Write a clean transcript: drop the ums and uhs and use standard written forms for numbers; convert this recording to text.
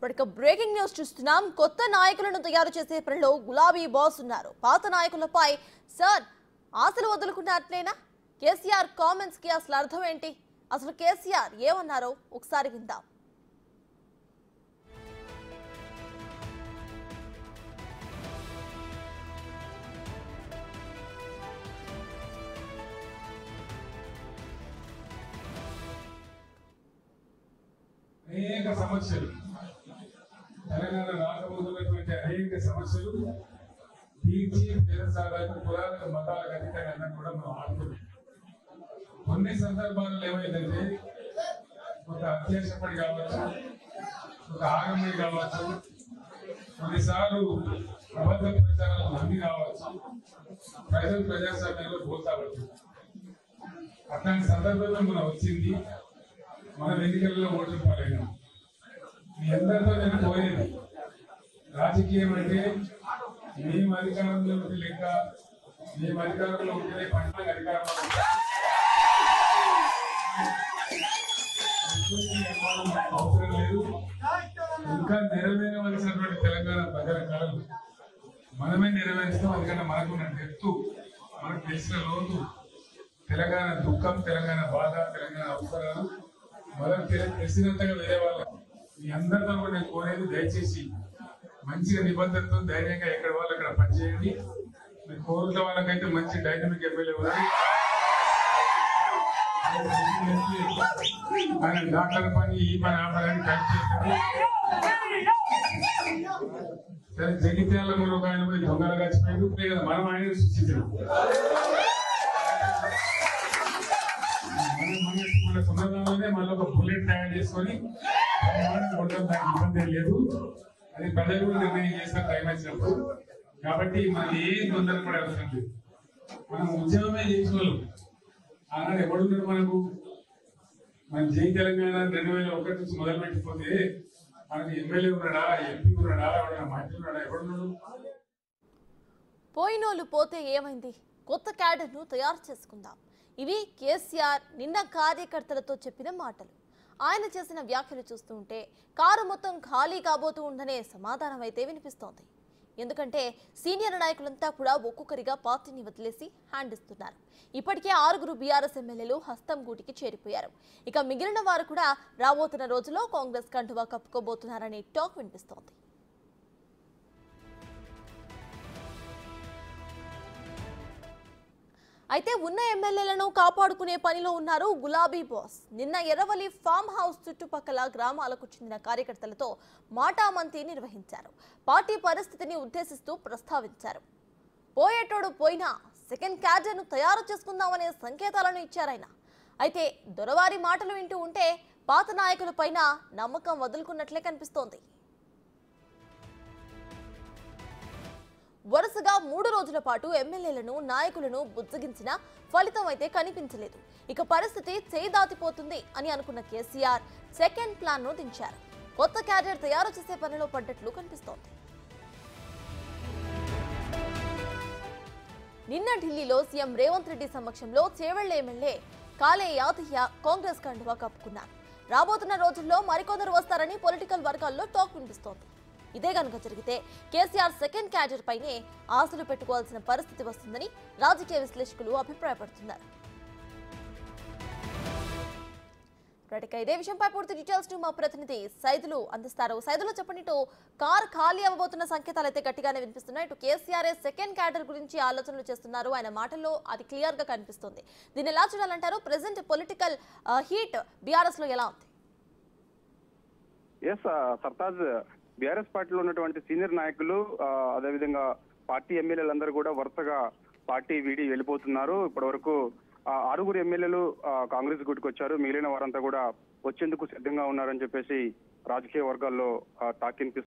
ఇక breaking news చూస్తున్నాం. కొత్త నాయకులను తయారు చేసే పనిలో గులాబీ బాస్ ఉన్నారు. పాత నాయకులపై సార్ ఆశలు వదులుకున్నట్లేనా? కేసీఆర్ కామెంట్స్ కి అసలు అర్థం ఏంటి? అసలు కేసీఆర్ ఏమన్నారో ఒకసారి విందాం. అనేక సమస్యలు తెలంగాణ రాకముందున్నటువంటి అనేక సమస్యలు తీర్చి పేదసాలకు కులాలకు మతాలకు అతీతంగా కూడా మనం ఆడుతున్నాం. కొన్ని సందర్భాల్లో ఏమైందంటే ఒక అత్యాశపడి కావచ్చు, ఒక ఆగమని కావచ్చు, కొన్నిసార్లు అబద్ధ ప్రచారాలు నమ్మి కావచ్చు, ప్రజలు ప్రజాస్వామ్యంలో పోతావచ్చు. అట్లాంటి సందర్భంలో మనం వచ్చింది, మనం ఎన్నికల్లో ఓట్లు పాలైనాం. మీ అందరితో నేను కోరేది, రాజకీయం అంటే మేము అధికారంలో ఉంటే లెక్క, మేము అధికారంలో ఉంటేనే పంటలకు అధికారంలో అవసరం లేదు. ఇంకా నెరవేరవలసినటువంటి తెలంగాణ ప్రజల కాలం మనమే నెరవేరుస్తాం. అందుకంటే మనకున్న డెప్తు, మనకు తెలిసిన లోతు, తెలంగాణ దుఃఖం, తెలంగాణ బాధ, తెలంగాణ అవసరాలు మనకు తెలిసినంతగా వేరే వాళ్ళ మీ అందరితో కూడా నేను కోరేది, దయచేసి మంచిగా నిబంధనతో ధైర్యంగా ఎక్కడ వాళ్ళు అక్కడ పనిచేయండి. మీ కోరుల వాళ్ళకైతే మంచి డైనమిక్ ఎమ్మెల్యే ఉన్నారు. ఆయన డాక్టర్ పని, ఈ పని, ఆ పని అని కలిసి చేస్తారు. సరే, జగిత్యాల మీరు ఒక ఆయన పోయి దొంగలు కలిసిపోయింది కదా, మనం ఆయన సృష్టించాం. మన సున్నదాలోనే మళ్ళీ ఒక బుల్లెట్ తయారు చేసుకొని దానికి ఇబ్బంది లేదు. అది ప్రజలు కూడా నిర్ణయం చేసిన టైం వచ్చినప్పుడు. కాబట్టి మనం ఏం తొందరపడే అవసరం లేదు. మనం ఉద్యమమే చేసిన వాళ్ళు ఆనాడు ఎవడున్నారు మనకు? మన జై తెలంగాణ 2001 నుంచి మొదలు పెట్టిపోతే మనకి ఎమ్మెల్యే ఉన్నాడా, ఎంపీ ఉన్నాడా, ఎవడన్నా మంత్రి ఉన్నాడా, ఎవడున్నాడు? పోయినోళ్ళు పోతే ఏమైంది? కొత్త క్యాడర్ను తయారు చేసుకుందాం. ఇవి కేసీఆర్ నిన్న కార్యకర్తలతో చెప్పిన మాటలు. ఆయన చేసిన వ్యాఖ్యలు చూస్తుంటే కారు మొత్తం ఖాళీ కాబోతూ ఉందనే సమాధానం అయితే వినిపిస్తోంది. ఎందుకంటే సీనియర్ నాయకులంతా కూడా ఒక్కొక్కరిగా పార్టీని వదిలేసి హ్యాండ్ ఇస్తున్నారు. ఇప్పటికే 6 బీఆర్ఎస్ ఎమ్మెల్యేలు హస్తం గూటికి చేరిపోయారు. ఇక మిగిలిన వారు కూడా రాబోతున్న రోజుల్లో కాంగ్రెస్ కండువా కప్పుకోబోతున్నారనే టాక్ వినిపిస్తోంది. అయితే ఉన్న ఎమ్మెల్యేలను కాపాడుకునే పనిలో ఉన్నారు గులాబీ బాస్. నిన్న ఎర్రవల్లి ఫామ్ హౌస్ చుట్టుపక్కల గ్రామాలకు చెందిన కార్యకర్తలతో మాటామంతి నిర్వహించారు. పార్టీ పరిస్థితిని ఉద్దేశిస్తూ ప్రస్తావించారు. పోయేటోడు పోయినా సెకండ్ క్యాడర్ను తయారు చేసుకుందామనే సంకేతాలను ఇచ్చారాయన. అయితే దొరవారి మాటలు వింటూ ఉంటే పాత నాయకులపైన నమ్మకం వదులుకున్నట్లే కనిపిస్తోంది. వరుసగా 3 రోజుల పాటు ఎమ్మెల్యేలను, నాయకులను బుజ్జగించిన ఫలితం అయితే కనిపించలేదు. ఇక పరిస్థితి చేయి దాటిపోతుంది అని అనుకున్న కేసీఆర్ సెకండ్ ప్లాన్ ను దించారు. కొత్త క్యాడర్ తయారు చేసే పనిలో పడ్డట్లు కనిపిస్తోంది. నిన్న ఢిల్లీలో సీఎం రేవంత్ రెడ్డి సమక్షంలో చేవెళ్ల ఎమ్మెల్యే కాలే యాదయ్య కాంగ్రెస్ కండువా కప్పుకున్నారు. రాబోతున్న రోజుల్లో మరికొందరు వస్తారని పొలిటికల్ వర్గాల్లో టాక్ వినిపిస్తోంది. ఇదే కనుక జరిగితే కేసీఆర్ సెకండ్ క్యాడర్ పైనే ఆశలు పెట్టుకోవాల్సిన పరిస్థితి వస్తుందని రాజకీయ విశ్లేషకులు అభిప్రాయపడుతున్నారు. ఇదే విషయంపై పూర్తి డీటెయిల్స్ మా ప్రతినిధి సైదులు అందిస్తారు. సైదులు చెప్పండి, ఇటు కార్ ఖాళీ అవ్వబోతున్న సంకేతాలు అయితే గట్టిగానే వినిపిస్తున్నాయి. ఇటు కేసీఆర్ సెకండ్ క్యాడర్ గురించి ఆలోచనలు చేస్తున్నారు. ఆయన మాటల్లో అది క్లియర్ గా కనిపిస్తుంది. దీన్ని ఎలా చూడాలంటారు? ప్రెసెంట్ పొలిటికల్ హీట్ బీఆర్ఎస్ లో ఎలా ఉంది? సర్తాజ్, బీఆర్ఎస్ పార్టీలో ఉన్నటువంటి సీనియర్ నాయకులు, అదేవిధంగా పార్టీ ఎమ్మెల్యేలందరూ కూడా వరుసగా పార్టీ వీడి వెళ్ళిపోతున్నారు. ఇప్పటి వరకు 6 ఎమ్మెల్యేలు కాంగ్రెస్ గుట్టుకొచ్చారు. మిగిలిన వారంతా కూడా వచ్చేందుకు సిద్ధంగా ఉన్నారని చెప్పేసి రాజకీయ వర్గాల్లో టాక్ వినిపిస్తుంది.